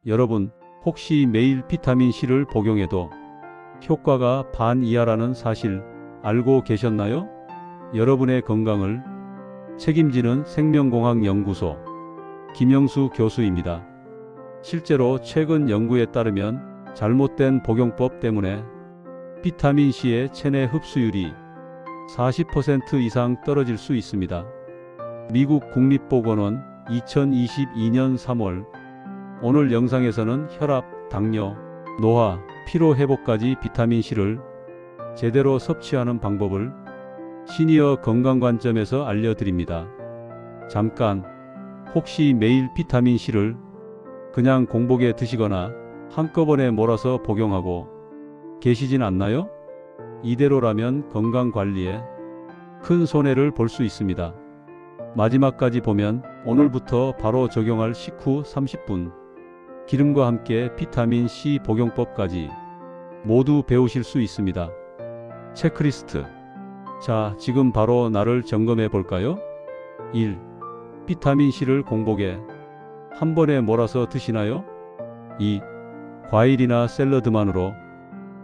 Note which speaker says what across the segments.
Speaker 1: 여러분, 혹시 매일 비타민C를 복용해도 효과가 반 이하라는 사실 알고 계셨나요? 여러분의 건강을 책임지는 생명공학연구소 김영수 교수입니다. 실제로 최근 연구에 따르면 잘못된 복용법 때문에 비타민C의 체내 흡수율이 40% 이상 떨어질 수 있습니다. 미국 국립보건원 2022년 3월 오늘 영상에서는 혈압, 당뇨, 노화, 피로회복까지 비타민C를 제대로 섭취하는 방법을 시니어 건강 관점에서 알려드립니다. 잠깐, 혹시 매일 비타민C를 그냥 공복에 드시거나 한꺼번에 몰아서 복용하고 계시진 않나요? 이대로라면 건강관리에 큰 손해를 볼 수 있습니다. 마지막까지 보면 오늘부터 바로 적용할 식후 30분 기름과 함께 비타민C 복용법까지 모두 배우실 수 있습니다. 체크리스트. 자, 지금 바로 나를 점검해 볼까요? 1. 비타민C를 공복에 한 번에 몰아서 드시나요? 2. 과일이나 샐러드만으로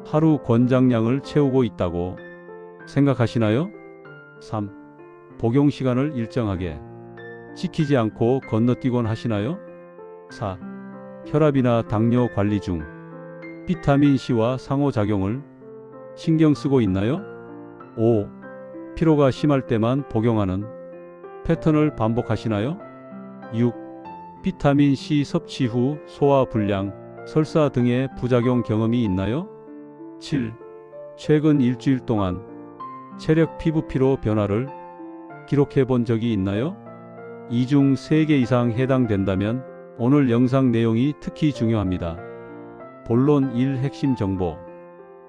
Speaker 1: 하루 권장량을 채우고 있다고 생각하시나요? 3. 복용 시간을 일정하게 지키지 않고 건너뛰곤 하시나요? 4. 혈압이나 당뇨 관리 중 비타민C와 상호작용을 신경 쓰고 있나요? 5. 피로가 심할 때만 복용하는 패턴을 반복하시나요? 6. 비타민C 섭취 후 소화 불량, 설사 등의 부작용 경험이 있나요? 7. 최근 일주일 동안 체력 피부 피로 변화를 기록해 본 적이 있나요? 이 중 3개 이상 해당된다면 오늘 영상 내용이 특히 중요합니다. 본론 1 핵심 정보.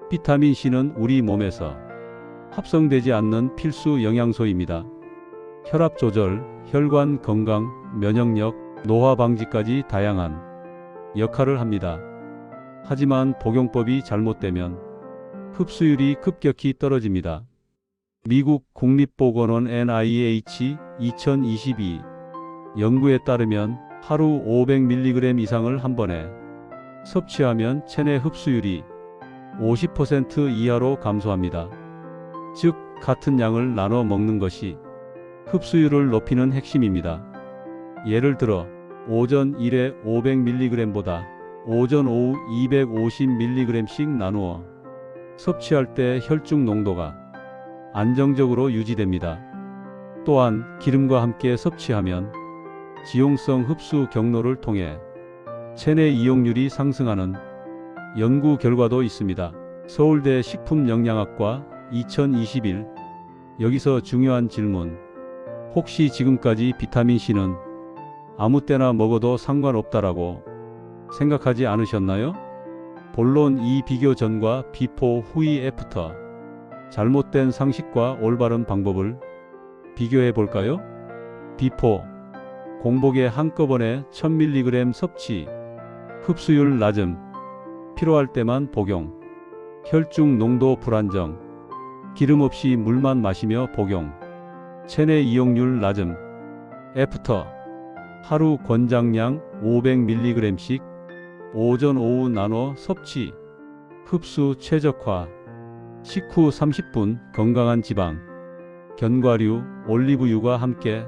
Speaker 1: 비타민C는 우리 몸에서 합성되지 않는 필수 영양소입니다. 혈압 조절, 혈관 건강, 면역력, 노화 방지까지 다양한 역할을 합니다. 하지만 복용법이 잘못되면 흡수율이 급격히 떨어집니다. 미국 국립보건원 NIH 2022 연구에 따르면 하루 500mg 이상을 한 번에 섭취하면 체내 흡수율이 50% 이하로 감소합니다. 즉, 같은 양을 나눠 먹는 것이 흡수율을 높이는 핵심입니다. 예를 들어 오전 1회 500mg보다 오전 오후 250mg씩 나누어 섭취할 때 혈중 농도가 안정적으로 유지됩니다. 또한 기름과 함께 섭취하면 지용성 흡수 경로를 통해 체내 이용률이 상승하는 연구 결과도 있습니다. 서울대 식품영양학과 2021. 여기서 중요한 질문. 혹시 지금까지 비타민C는 아무 때나 먹어도 상관없다라고 생각하지 않으셨나요? 본론 이 비교 전과 비포 후이 애프터. 잘못된 상식과 올바른 방법을 비교해 볼까요? 비포. 공복에 한꺼번에 1000mg 섭취. 흡수율 낮음. 필요할 때만 복용. 혈중 농도 불안정. 기름 없이 물만 마시며 복용. 체내 이용률 낮음. 애프터. 하루 권장량 500mg씩 오전 오후 나눠 섭취. 흡수 최적화. 식후 30분 건강한 지방, 견과류, 올리브유와 함께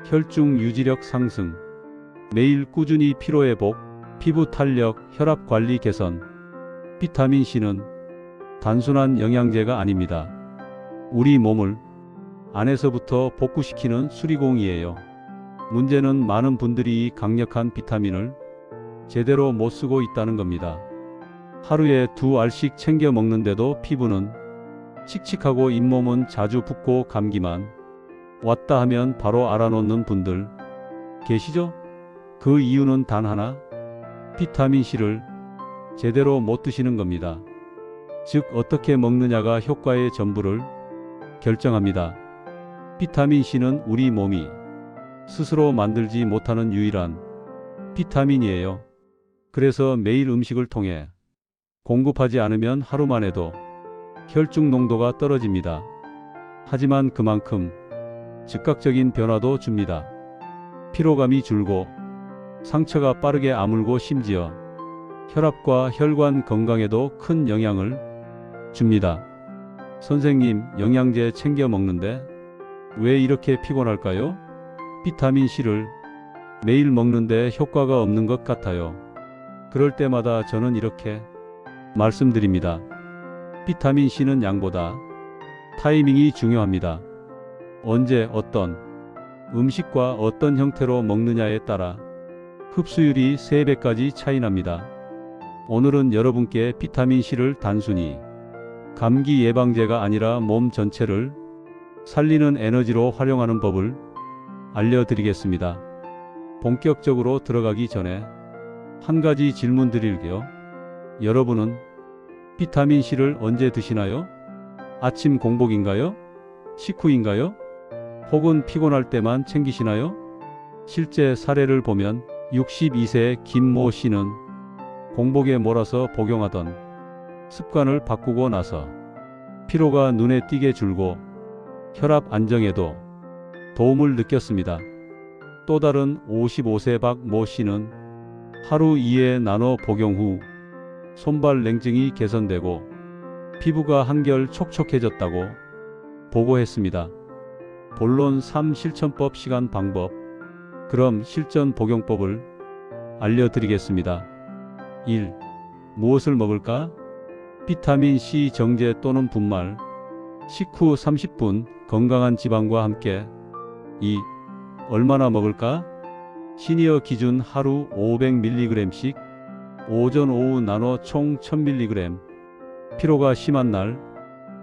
Speaker 1: 혈중 유지력 상승. 매일 꾸준히 피로회복, 피부 탄력, 혈압 관리 개선. 비타민C는 단순한 영양제가 아닙니다. 우리 몸을 안에서부터 복구시키는 수리공이에요. 문제는 많은 분들이 이 강력한 비타민을 제대로 못 쓰고 있다는 겁니다. 하루에 2알씩 챙겨 먹는데도 피부는 칙칙하고 잇몸은 자주 붓고 감기만 왔다 하면 바로 알아놓는 분들 계시죠? 그 이유는 단 하나, 비타민C를 제대로 못 드시는 겁니다. 즉, 어떻게 먹느냐가 효과의 전부를 결정합니다. 비타민C는 우리 몸이 스스로 만들지 못하는 유일한 비타민이에요. 그래서 매일 음식을 통해 공급하지 않으면 하루만 해도 혈중 농도가 떨어집니다. 하지만 그만큼 즉각적인 변화도 줍니다. 피로감이 줄고 상처가 빠르게 아물고 심지어 혈압과 혈관 건강에도 큰 영향을 줍니다. 선생님, 영양제 챙겨 먹는데 왜 이렇게 피곤할까요? 비타민C를 매일 먹는데 효과가 없는 것 같아요. 그럴 때마다 저는 이렇게 말씀드립니다. 비타민C는 양보다 타이밍이 중요합니다. 언제 어떤 음식과 어떤 형태로 먹느냐에 따라 흡수율이 3배까지 차이 납니다. 오늘은 여러분께 비타민C를 단순히 감기 예방제가 아니라 몸 전체를 살리는 에너지로 활용하는 법을 알려드리겠습니다. 본격적으로 들어가기 전에 한 가지 질문 드릴게요. 여러분은 비타민C를 언제 드시나요? 아침 공복인가요? 식후인가요? 혹은 피곤할 때만 챙기시나요? 실제 사례를 보면 62세 김모 씨는 공복에 몰아서 복용하던 습관을 바꾸고 나서 피로가 눈에 띄게 줄고 혈압 안정에도 도움을 느꼈습니다. 또 다른 55세 박 모 씨는 하루 2회 나눠 복용 후 손발 냉증이 개선되고 피부가 한결 촉촉해졌다고 보고했습니다. 본론 3 실천법 시간 방법. 그럼 실전 복용법을 알려드리겠습니다. 1. 무엇을 먹을까? 비타민C 정제 또는 분말. 식후 30분 건강한 지방과 함께. 2. 얼마나 먹을까? 시니어 기준 하루 500mg씩 오전 오후 나눠 총 1000mg. 피로가 심한 날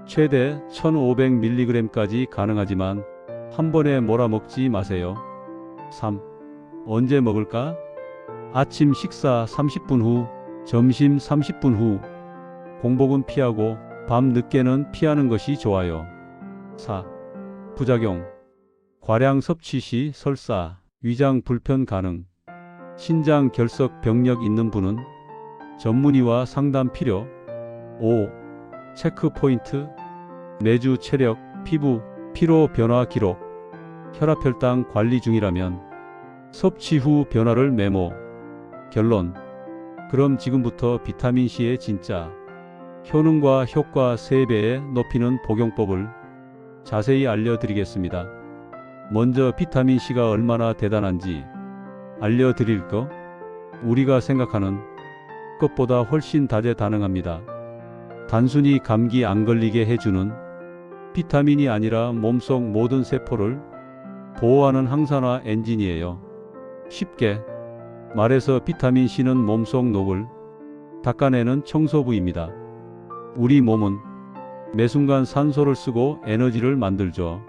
Speaker 1: 최대 1500mg까지 가능하지만 한 번에 몰아먹지 마세요. 3. 언제 먹을까? 아침 식사 30분 후, 점심 30분 후. 공복은 피하고 밤 늦게는 피하는 것이 좋아요. 4. 부작용. 과량 섭취 시 설사, 위장 불편 가능. 신장 결석 병력 있는 분은 전문의와 상담 필요. 5. 체크 포인트. 매주 체력, 피부, 피로 변화 기록. 혈압 혈당 관리 중이라면 섭취 후 변화를 메모. 결론. 그럼 지금부터 비타민C의 진짜 효능과 효과 3배에 높이는 복용법을 자세히 알려드리겠습니다. 먼저 비타민C가 얼마나 대단한지 알려드릴 거. 우리가 생각하는 것보다 훨씬 다재다능합니다. 단순히 감기 안 걸리게 해주는 비타민이 아니라 몸속 모든 세포를 보호하는 항산화 엔진이에요. 쉽게 말해서 비타민C는 몸속 녹을 닦아내는 청소부입니다. 우리 몸은 매 순간 산소를 쓰고 에너지를 만들죠.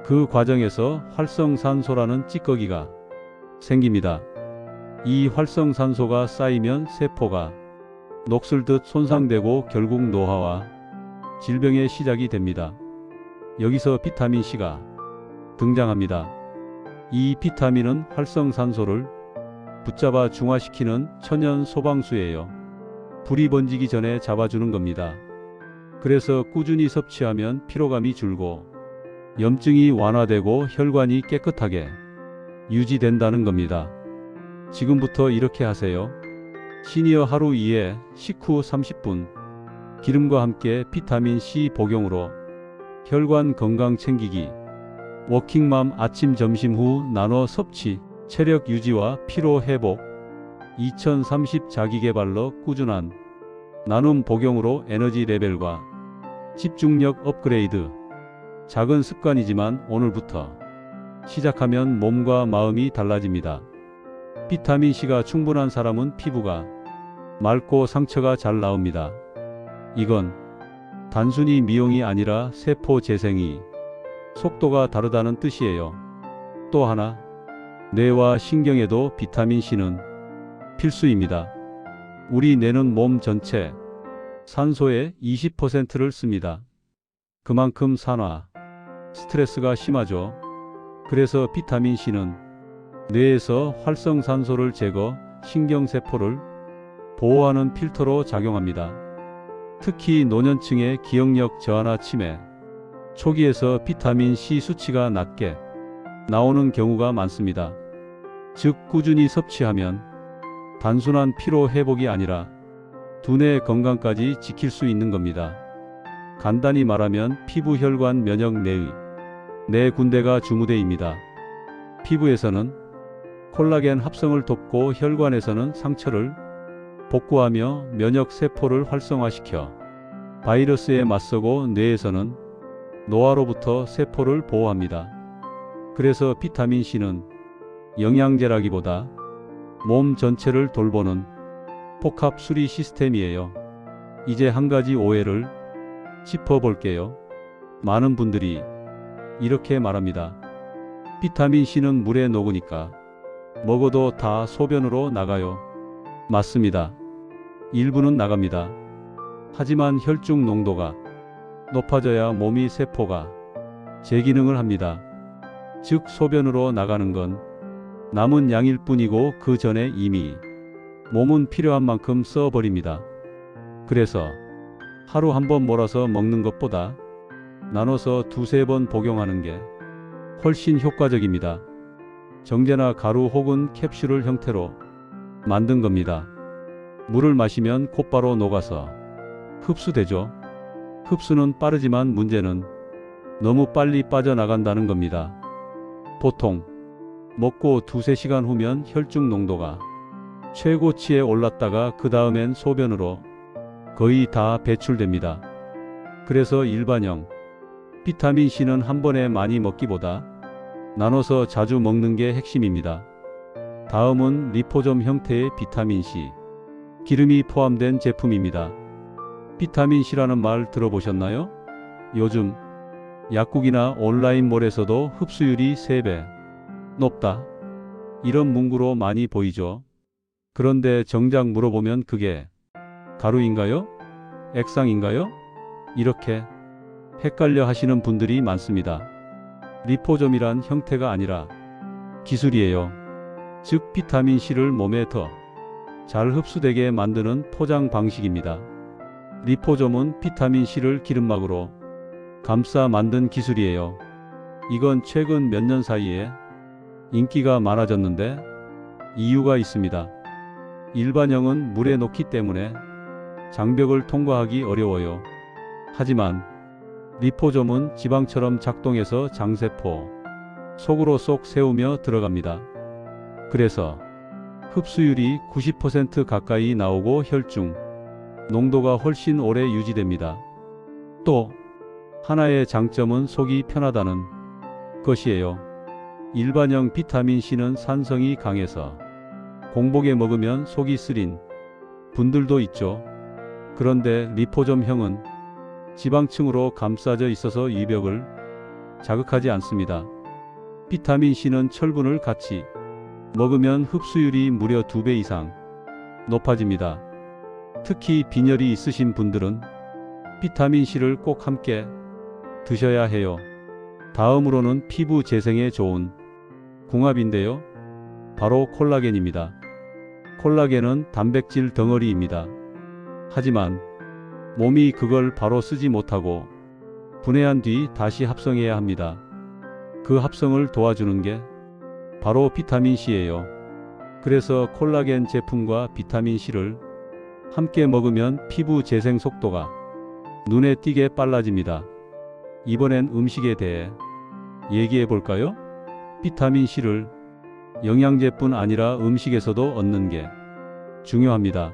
Speaker 1: 그 과정에서 활성산소라는 찌꺼기가 생깁니다. 이 활성산소가 쌓이면 세포가 녹슬듯 손상되고 결국 노화와 질병의 시작이 됩니다. 여기서 비타민C가 등장합니다. 이 비타민은 활성산소를 붙잡아 중화시키는 천연 소방수예요. 불이 번지기 전에 잡아주는 겁니다. 그래서 꾸준히 섭취하면 피로감이 줄고 염증이 완화되고 혈관이 깨끗하게 유지된다는 겁니다. 지금부터 이렇게 하세요. 시니어 하루 2회, 식후 30분. 기름과 함께 비타민C 복용으로 혈관 건강 챙기기. 워킹맘 아침 점심 후 나눠 섭취. 체력 유지와 피로 회복. 2030 자기계발러 꾸준한 나눔 복용으로 에너지 레벨과 집중력 업그레이드. 작은 습관이지만 오늘부터 시작하면 몸과 마음이 달라집니다. 비타민C가 충분한 사람은 피부가 맑고 상처가 잘 나옵니다. 이건 단순히 미용이 아니라 세포 재생이 속도가 다르다는 뜻이에요. 또 하나, 뇌와 신경에도 비타민C는 필수입니다. 우리 뇌는 몸 전체 산소의 20%를 씁니다. 그만큼 산화, 스트레스가 심하죠. 그래서 비타민C는 뇌에서 활성산소를 제거, 신경세포를 보호하는 필터로 작용합니다. 특히 노년층의 기억력 저하나 치매, 초기에서 비타민C 수치가 낮게 나오는 경우가 많습니다. 즉 꾸준히 섭취하면 단순한 피로 회복이 아니라 두뇌 건강까지 지킬 수 있는 겁니다. 간단히 말하면 피부 혈관 면역 내의 네 군데가 주무대입니다. 피부에서는 콜라겐 합성을 돕고 혈관에서는 상처를 복구하며 면역 세포를 활성화시켜 바이러스에 맞서고 뇌에서는 노화로부터 세포를 보호합니다. 그래서 비타민C는 영양제라기보다 몸 전체를 돌보는 복합 수리 시스템이에요. 이제 한 가지 오해를 짚어볼게요. 많은 분들이 이렇게 말합니다. 비타민C는 물에 녹으니까 먹어도 다 소변으로 나가요. 맞습니다. 일부는 나갑니다. 하지만 혈중 농도가 높아져야 몸이 세포가 재기능을 합니다. 즉 소변으로 나가는 건 남은 양일 뿐이고 그 전에 이미 몸은 필요한 만큼 써버립니다. 그래서 하루 한 번 몰아서 먹는 것보다 나눠서 두세 번 복용하는 게 훨씬 효과적입니다. 정제나 가루 혹은 캡슐을 형태로 만든 겁니다. 물을 마시면 곧바로 녹아서 흡수되죠. 흡수는 빠르지만 문제는 너무 빨리 빠져나간다는 겁니다. 보통 먹고 두세 시간 후면 혈중 농도가 최고치에 올랐다가 그 다음엔 소변으로 거의 다 배출됩니다. 그래서 일반형 비타민C는 한 번에 많이 먹기보다 나눠서 자주 먹는 게 핵심입니다. 다음은 리포점 형태의 비타민C, 기름이 포함된 제품입니다. 비타민C라는 말 들어보셨나요? 요즘 약국이나 온라인몰에서도 흡수율이 3배 높다, 이런 문구로 많이 보이죠. 그런데 정작 물어보면 그게 가루인가요? 액상인가요? 이렇게 헷갈려 하시는 분들이 많습니다. 리포점이란 형태가 아니라 기술이에요. 즉 비타민C를 몸에 더 잘 흡수되게 만드는 포장 방식입니다. 리포점은 비타민C를 기름막으로 감싸 만든 기술이에요. 이건 최근 몇 년 사이에 인기가 많아졌는데 이유가 있습니다. 일반형은 물에 녹기 때문에 장벽을 통과하기 어려워요. 하지만 리포점은 지방처럼 작동해서 장세포 속으로 쏙 세우며 들어갑니다. 그래서 흡수율이 90% 가까이 나오고 혈중 농도가 훨씬 오래 유지됩니다. 또 하나의 장점은 속이 편하다는 것이에요. 일반형 비타민C는 산성이 강해서 공복에 먹으면 속이 쓰린 분들도 있죠. 그런데 리포점형은 지방층으로 감싸져 있어서 위벽을 자극하지 않습니다. 비타민C는 철분을 같이 먹으면 흡수율이 무려 2배 이상 높아집니다. 특히 빈혈이 있으신 분들은 비타민C를 꼭 함께 드셔야 해요. 다음으로는 피부 재생에 좋은 궁합인데요. 바로 콜라겐입니다. 콜라겐은 단백질 덩어리입니다. 하지만 몸이 그걸 바로 쓰지 못하고 분해한 뒤 다시 합성해야 합니다. 그 합성을 도와주는 게 바로 비타민C예요. 그래서 콜라겐 제품과 비타민C를 함께 먹으면 피부 재생 속도가 눈에 띄게 빨라집니다. 이번엔 음식에 대해 얘기해 볼까요? 비타민C를 영양제뿐 아니라 음식에서도 얻는 게 중요합니다.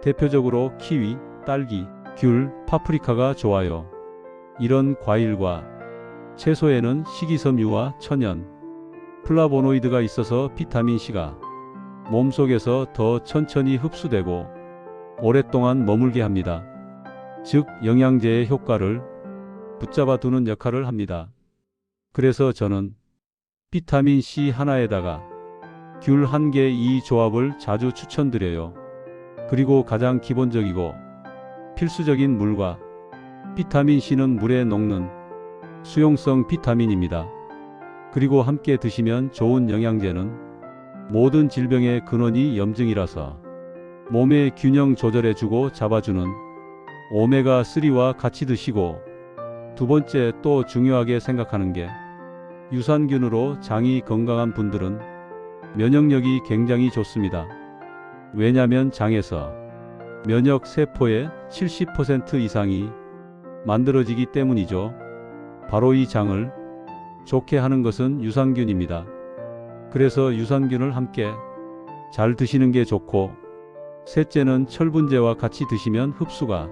Speaker 1: 대표적으로 키위, 딸기, 귤, 파프리카가 좋아요. 이런 과일과 채소에는 식이섬유와 천연, 플라보노이드가 있어서 비타민C가 몸속에서 더 천천히 흡수되고 오랫동안 머물게 합니다. 즉 영양제의 효과를 붙잡아 두는 역할을 합니다. 그래서 저는 비타민C 하나에다가 귤 한 개 이 조합을 자주 추천드려요. 그리고 가장 기본적이고 필수적인 물과 비타민C는 물에 녹는 수용성 비타민입니다. 그리고 함께 드시면 좋은 영양제는 모든 질병의 근원이 염증이라서 몸의 균형 조절해주고 잡아주는 오메가3와 같이 드시고, 두 번째 또 중요하게 생각하는 게 유산균으로 장이 건강한 분들은 면역력이 굉장히 좋습니다. 왜냐면 장에서 면역 세포의 70% 이상이 만들어지기 때문이죠. 바로 이 장을 좋게 하는 것은 유산균입니다. 그래서 유산균을 함께 잘 드시는 게 좋고, 셋째는 철분제와 같이 드시면 흡수가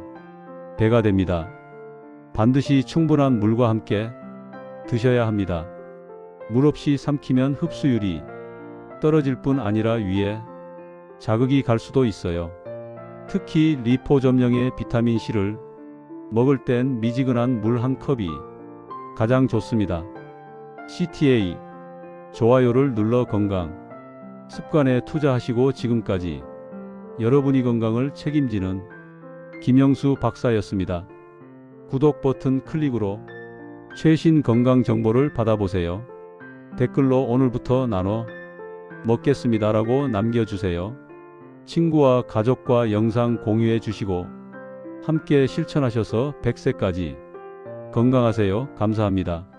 Speaker 1: 배가 됩니다. 반드시 충분한 물과 함께 드셔야 합니다. 물 없이 삼키면 흡수율이 떨어질 뿐 아니라 위에 자극이 갈 수도 있어요. 특히 리포점령의 비타민C를 먹을 땐 미지근한 물 한 컵이 가장 좋습니다. CTA 좋아요를 눌러 건강 습관에 투자하시고 지금까지 여러분이 건강을 책임지는 김영수 박사였습니다. 구독 버튼 클릭으로 최신 건강 정보를 받아보세요. 댓글로 오늘부터 나눠 먹겠습니다라고 남겨주세요. 친구와 가족과 영상 공유해 주시고 함께 실천하셔서 100세까지 건강하세요. 감사합니다.